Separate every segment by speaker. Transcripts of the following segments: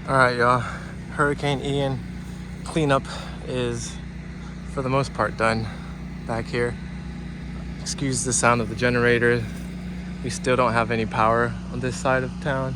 Speaker 1: All right, y'all. Hurricane Ian cleanup is, for the most part, done back here. Excuse the sound of the generator. We still don't have any power on this side of town.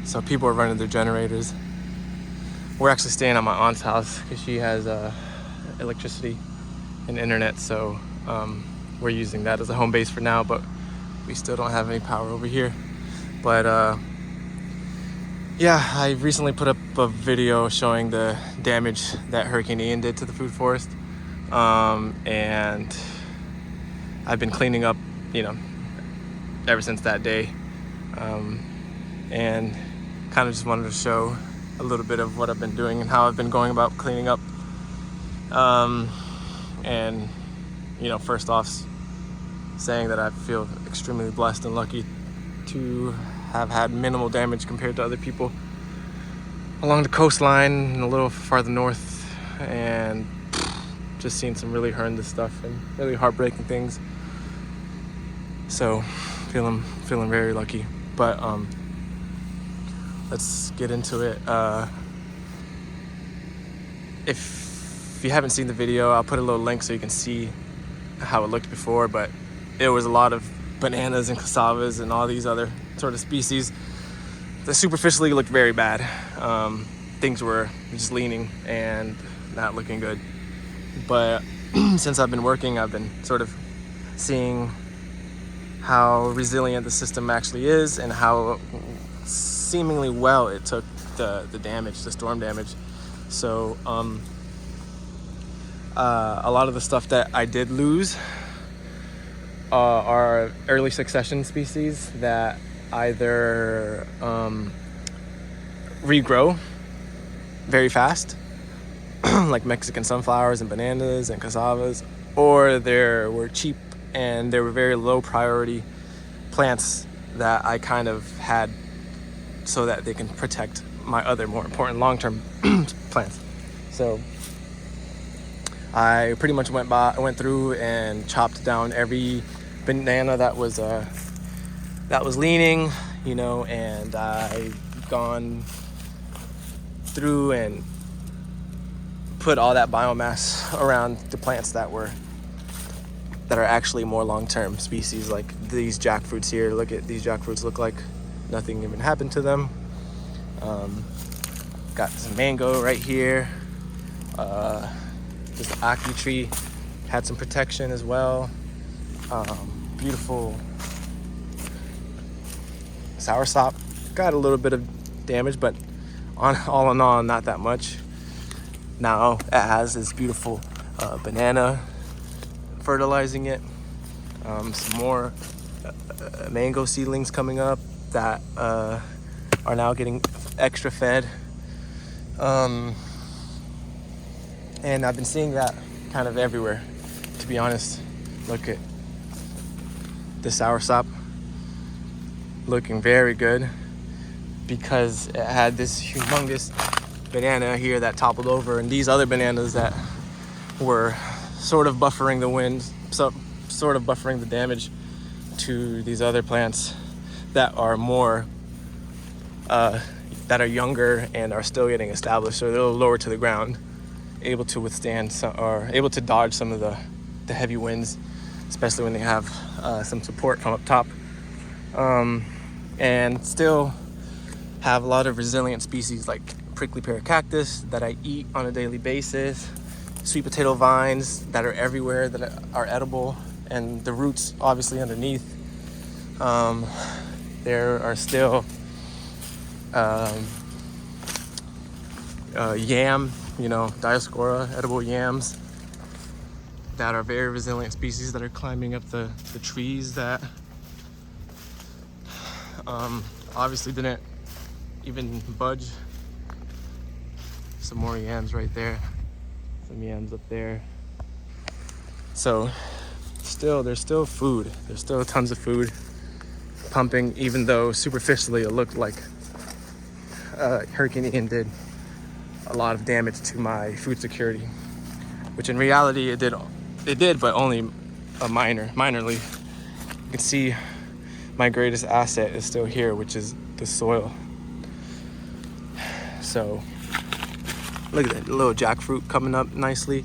Speaker 1: So people are running their generators. We're actually staying at my aunt's house because she has electricity and internet. So we're using that as a home base for now, but we still don't have any power over here. But yeah, I recently put up a video showing the damage that Hurricane Ian did to the food forest. And I've been cleaning up, ever since that day. And kind of just wanted to show a little bit of what I've been doing and how I've been going about cleaning up. And, first off, saying that I feel extremely blessed and lucky to have had minimal damage compared to other people along the coastline and a little farther north, and just seen some really horrendous stuff and really heartbreaking things. So feeling very lucky. But let's get into it. If you haven't seen the video, I'll put a little link so you can see how it looked before, but it was a lot of bananas and cassavas and all these other sort of species that superficially looked very bad. Things were just leaning and not looking good. But since I've been working, I've been sort of seeing how resilient the system actually is and how seemingly well it took the damage, the storm damage. So a lot of the stuff that I did lose are early succession species that either regrow very fast, like Mexican sunflowers and bananas and cassavas, or there were cheap and there were very low priority plants that I kind of had so that they can protect my other more important long-term plants. So I pretty much went through and chopped down every banana that was leaning, and I've gone through and put all that biomass around the plants that are actually more long-term species, like these jackfruits here. Look at these jackfruits, look like nothing even happened to them. Got some mango right here. This aki tree had some protection as well. Beautiful soursop got a little bit of damage, but all in all, not that much. Now it has this beautiful banana fertilizing it. Some more mango seedlings coming up that are now getting extra fed. And I've been seeing that kind of everywhere, to be honest. Look at the soursop looking very good because it had this humongous banana here that toppled over, and these other bananas that were sort of buffering the wind, sort of buffering the damage to these other plants that are more that are younger and are still getting established, so they're a little lower to the ground, able to withstand or able to dodge some of the heavy winds, especially when they have some support from up top, and still have a lot of resilient species like prickly pear cactus that I eat on a daily basis, sweet potato vines that are everywhere that are edible, and the roots obviously underneath. There are still yam, Dioscora, edible yams that are very resilient species that are climbing up the trees that obviously didn't even budge. Some more yams right there, some yams up there. So there's still food. There's still tons of food pumping, even though superficially it looked like Hurricane Ian did a lot of damage to my food security, which in reality it did, but only minorly. You can see my greatest asset is still here, which is the soil. So look at that little jackfruit coming up nicely.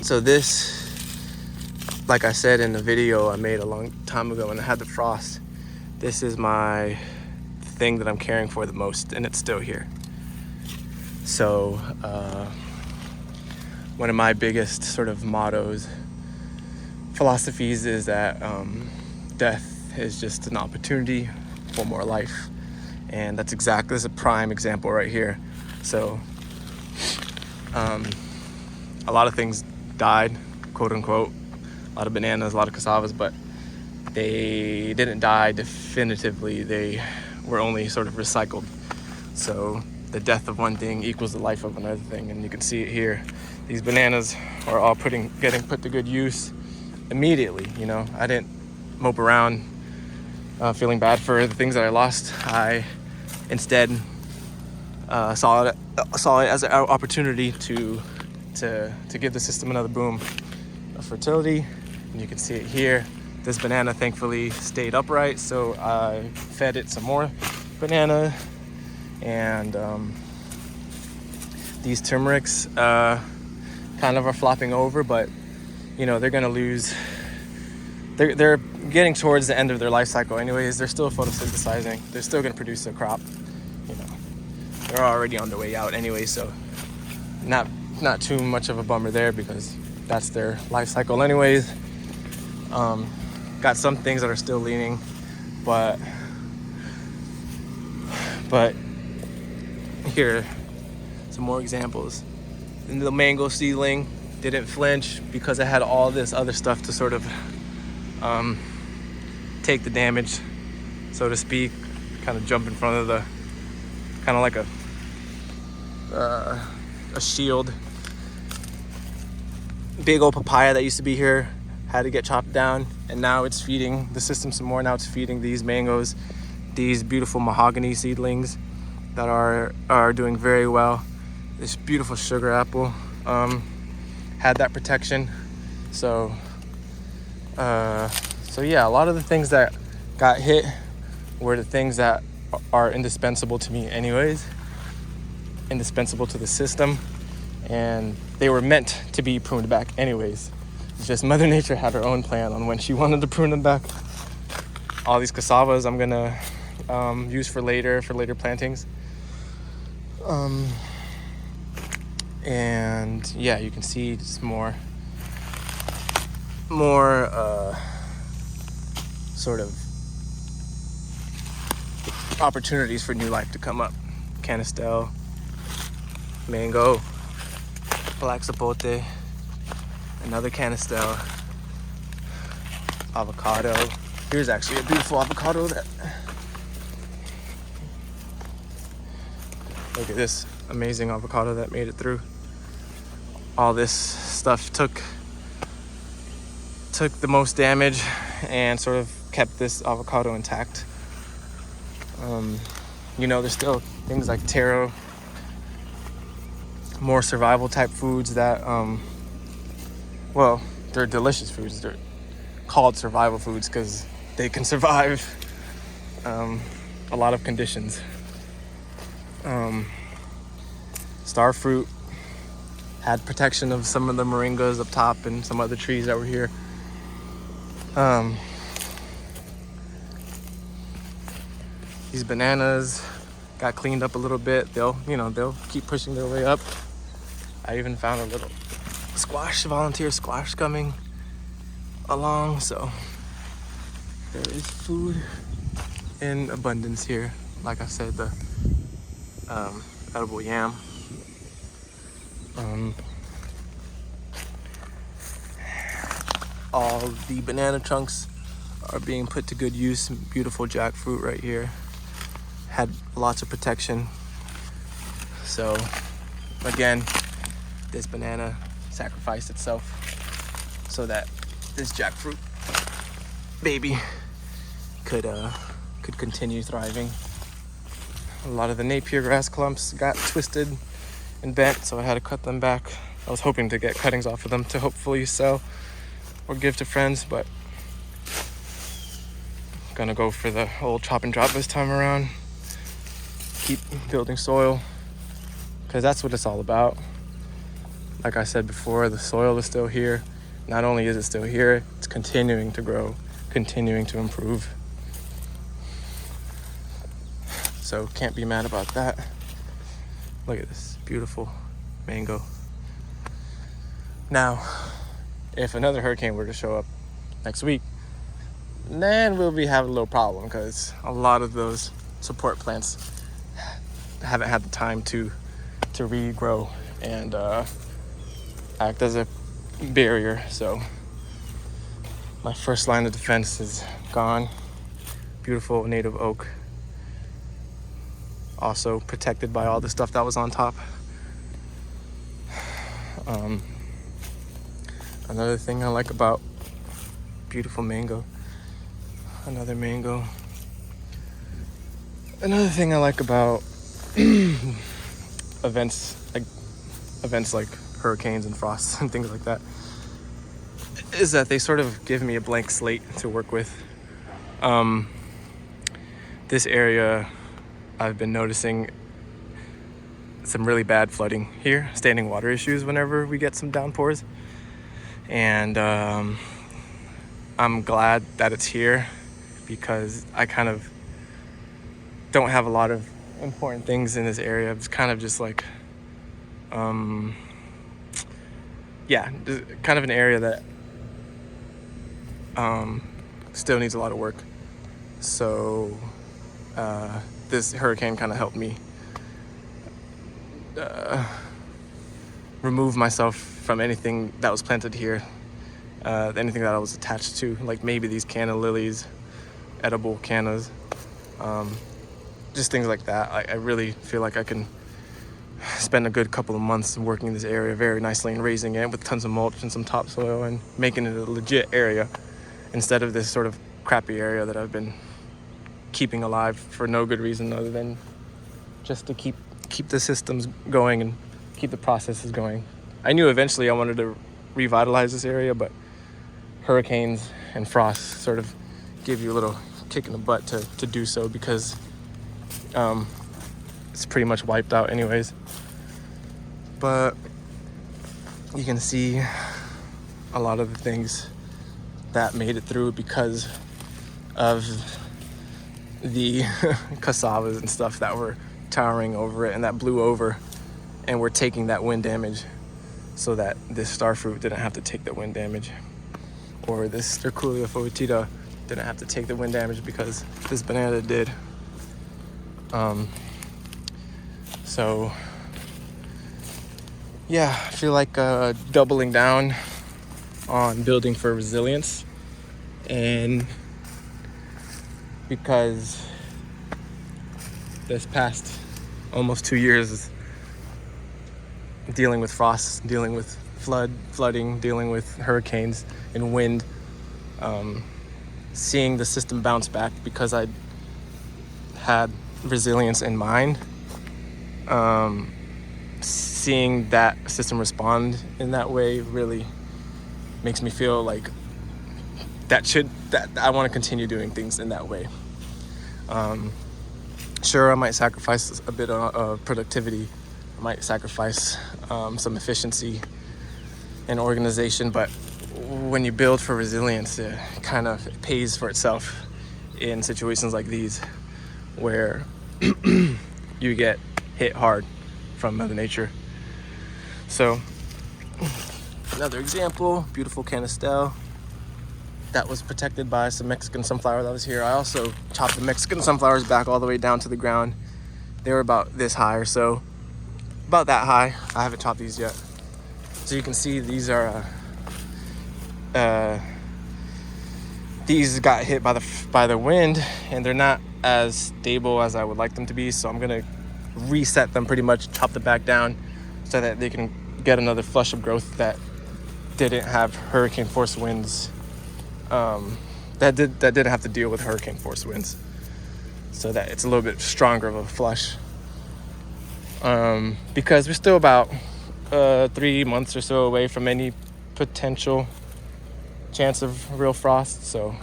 Speaker 1: So this, like I said in the video I made a long time ago when I had the frost, this is my thing that I'm caring for the most, and it's still here. So one of my biggest sort of mottos, philosophies, is that death is just an opportunity for more life. And that's exactly, this is a prime example right here. So a lot of things died, quote unquote, a lot of bananas, a lot of cassavas, but they didn't die definitively. They were only sort of recycled. So the death of one thing equals the life of another thing, and you can see it here. These bananas are all getting put to good use immediately. You know, I didn't mope around feeling bad for the things that I lost. I instead saw it as an opportunity to give the system another boom of fertility. And you can see it here. This banana thankfully stayed upright, so I fed it some more banana. And these turmerics kind of are flopping over, but you know, they're gonna lose. They're getting towards the end of their life cycle anyways. They're still photosynthesizing. They're still gonna produce a crop. You know, they're already on their way out anyway, so not too much of a bummer there, because that's their life cycle anyways. Got some things that are still leaning, but here, some more examples. And the mango seedling didn't flinch because I had all this other stuff to sort of take the damage, so to speak, kind of jump in front of the, kind of like a shield. Big old papaya that used to be here had to get chopped down, and now it's feeding the system some more. Now it's feeding these mangoes, these beautiful mahogany seedlings that are doing very well. This beautiful sugar apple had that protection. So yeah, a lot of the things that got hit were the things that are indispensable to me anyways, indispensable to the system, and they were meant to be pruned back anyways. It's just Mother Nature had her own plan on when she wanted to prune them back. All these cassavas I'm gonna use for later plantings. And yeah, you can see just more sort of opportunities for new life to come up. Canistel, mango, black sapote, another canistel, avocado. Here's actually a beautiful avocado that, look at this amazing avocado that made it through. All this stuff took the most damage and sort of kept this avocado intact. You know, there's still things like taro, more survival type foods that, well, they're delicious foods. They're called survival foods because they can survive a lot of conditions. Star fruit had protection of some of the moringas up top and some other trees that were here. These bananas got cleaned up a little bit. They'll keep pushing their way up. I even found a little volunteer squash coming along, so there is food in abundance here. Like I said, the edible yam. All the banana chunks are being put to good use. Beautiful jackfruit right here. Had lots of protection. So again, this banana sacrificed itself so that this jackfruit baby could continue thriving. A lot of the Napier grass clumps got twisted and bent, so I had to cut them back. I was hoping to get cuttings off of them to hopefully sell or give to friends, but Gonna go for the old chop and drop this time around. Keep building soil, because that's what it's all about. Like I said before, the soil is still here. Not only is it still here, it's continuing to grow, continuing to improve. So can't be mad about that. Look at this beautiful mango. Now, if another hurricane were to show up next week, then we'll be having a little problem, because a lot of those support plants haven't had the time to regrow and act as a barrier. So my first line of defense is gone. Beautiful native oak, also protected by all the stuff that was on top. Another thing I like about beautiful mango, another mango. Another thing I like about events like hurricanes and frosts and things like that is that they sort of give me a blank slate to work with. This area, I've been noticing some really bad flooding here, standing water issues whenever we get some downpours. And I'm glad that it's here, because I kind of don't have a lot of important things in this area. It's kind of just like, kind of an area that still needs a lot of work. So this hurricane kind of helped me remove myself from anything that was planted here, anything that I was attached to, like maybe these canna lilies, edible cannas, just things like that. I really feel like I can spend a good couple of months working this area very nicely and raising it with tons of mulch and some topsoil and making it a legit area, instead of this sort of crappy area that I've been keeping alive for no good reason other than just to keep the systems going and keep the processes going. I knew eventually I wanted to revitalize this area, but hurricanes and frosts sort of give you a little kick in the butt to do so, because it's pretty much wiped out anyways. But you can see a lot of the things that made it through because of the cassavas and stuff that were towering over it and that blew over, and we're taking that wind damage so that this starfruit didn't have to take the wind damage, or this Sterculia foetida didn't have to take the wind damage because this banana did. So yeah, I feel like doubling down on building for resilience, and because this past almost 2 years dealing with frost, dealing with flooding, dealing with hurricanes and wind, seeing the system bounce back because I had resilience in mind, seeing that system respond in that way really makes me feel like that I want to continue doing things in that way. Sure, I might sacrifice a bit of productivity, I might sacrifice some efficiency and organization, but when you build for resilience, it kind of pays for itself in situations like these where you get hit hard from Mother Nature. So another example, beautiful Canistel that was protected by some Mexican sunflower that was here. I also chopped the Mexican sunflowers back all the way down to the ground. They were about this high or so, about that high. I haven't chopped these yet. So you can see these are these got hit by the wind, and they're not as stable as I would like them to be. So I'm gonna reset them, pretty much chop them back down so that they can get another flush of growth that didn't have hurricane force winds. That didn't have to deal with hurricane force winds, so that it's a little bit stronger of a flush. Because we're still about 3 months or so away from any potential chance of real frost. So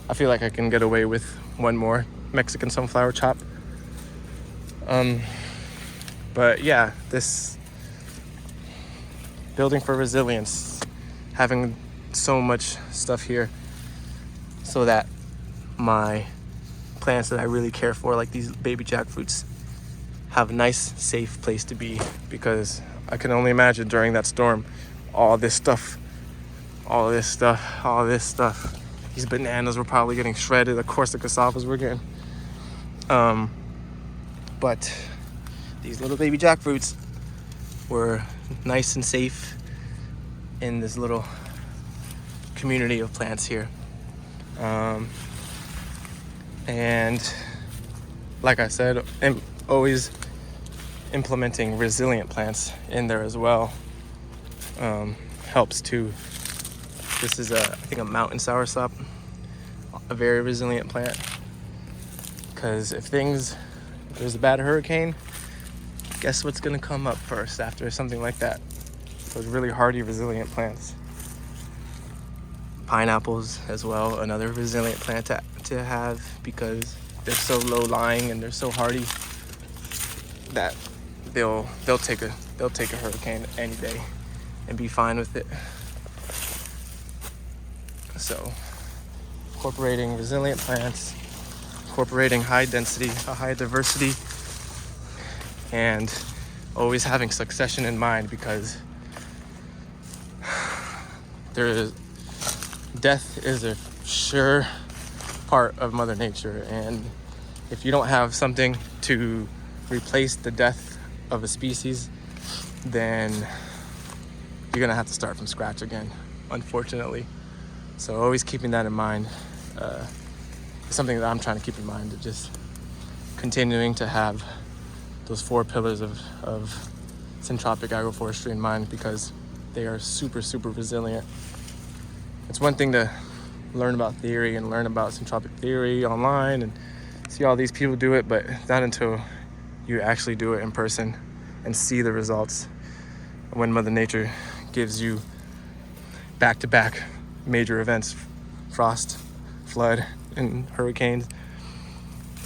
Speaker 1: I feel like I can get away with one more Mexican sunflower chop. But yeah, this building for resilience, having so much stuff here so that my plants that I really care for, like these baby jackfruits, have a nice, safe place to be, because I can only imagine during that storm, all this stuff. These bananas were probably getting shredded. Of course, the cassavas were getting. But these little baby jackfruits were nice and safe in this little community of plants here. And like I said, I'm always implementing resilient plants in there as well. Helps too. This is I think a mountain soursop, a very resilient plant. Because if there's a bad hurricane, guess what's gonna come up first after something like that? Those really hardy, resilient plants. Pineapples as well, another resilient plant to have, because they're so low lying and they're so hardy that they'll take a hurricane any day and be fine with it. So, incorporating resilient plants, incorporating high density, high diversity, and always having succession in mind, because death is a sure part of Mother Nature, and if you don't have something to replace the death of a species, then you're gonna have to start from scratch again, unfortunately. So always keeping that in mind is something that I'm trying to keep in mind, just continuing to have those 4 pillars of syntropic agroforestry in mind, because they are super, super resilient. It's one thing to learn about theory and learn about syntropic theory online and see all these people do it, but not until you actually do it in person and see the results. When Mother Nature gives you back-to-back major events, frost, flood, and hurricanes,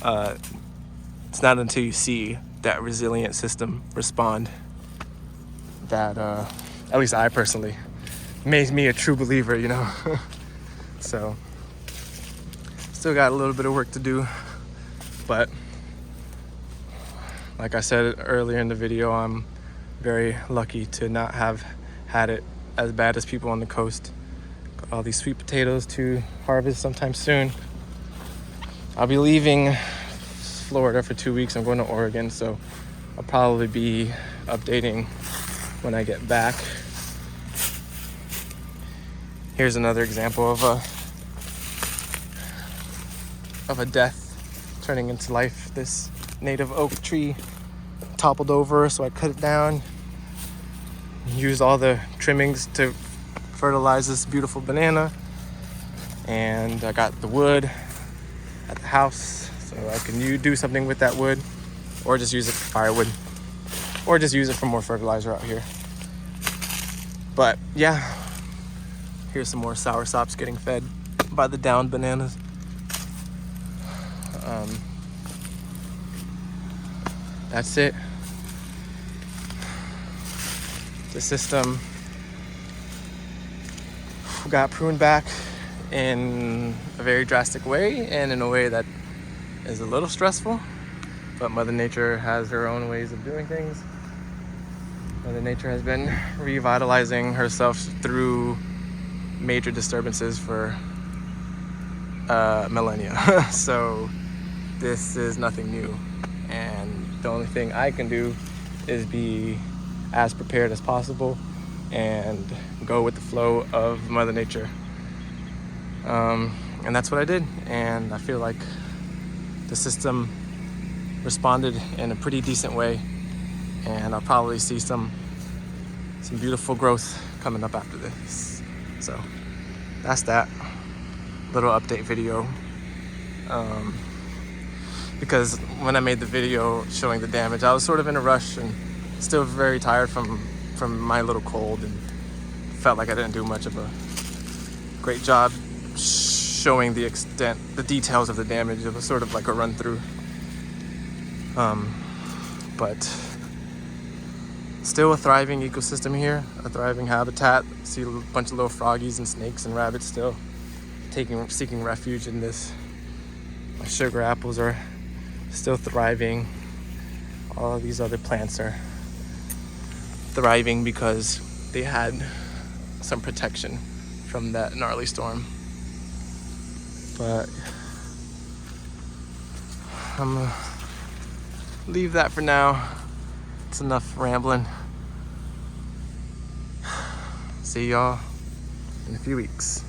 Speaker 1: it's not until you see that resilient system respond that, at least I personally, made me a true believer, you know. So, still got a little bit of work to do, but like I said earlier in the video, I'm very lucky to not have had it as bad as people on the coast. Got all these sweet potatoes to harvest sometime soon. I'll be leaving Florida for 2 weeks. I'm going to Oregon, so I'll probably be updating when I get back. Here's another example of a death turning into life. This native oak tree toppled over, so I cut it down, used all the trimmings to fertilize this beautiful banana, and I got the wood at the house, so I can do something with that wood, or just use it for firewood, or just use it for more fertilizer out here. But yeah, here's some more soursops getting fed by the downed bananas. That's it. The system got pruned back in a very drastic way, and in a way that is a little stressful, but Mother Nature has her own ways of doing things. Mother Nature has been revitalizing herself through major disturbances for millennia. So this is nothing new, and the only thing I can do is be as prepared as possible and go with the flow of Mother Nature. And that's what I did, and I feel like the system responded in a pretty decent way, and I'll probably see some beautiful growth coming up after this. So that's that little update video. Because when I made the video showing the damage, I was sort of in a rush and still very tired from my little cold, and felt like I didn't do much of a great job showing the extent, the details of the damage. It was sort of like a run through. But still a thriving ecosystem here, a thriving habitat. See a bunch of little froggies and snakes and rabbits still seeking refuge in this. My sugar apples are still thriving. All of these other plants are thriving because they had some protection from that gnarly storm. But I'm gonna leave that for now. It's enough rambling. See y'all in a few weeks.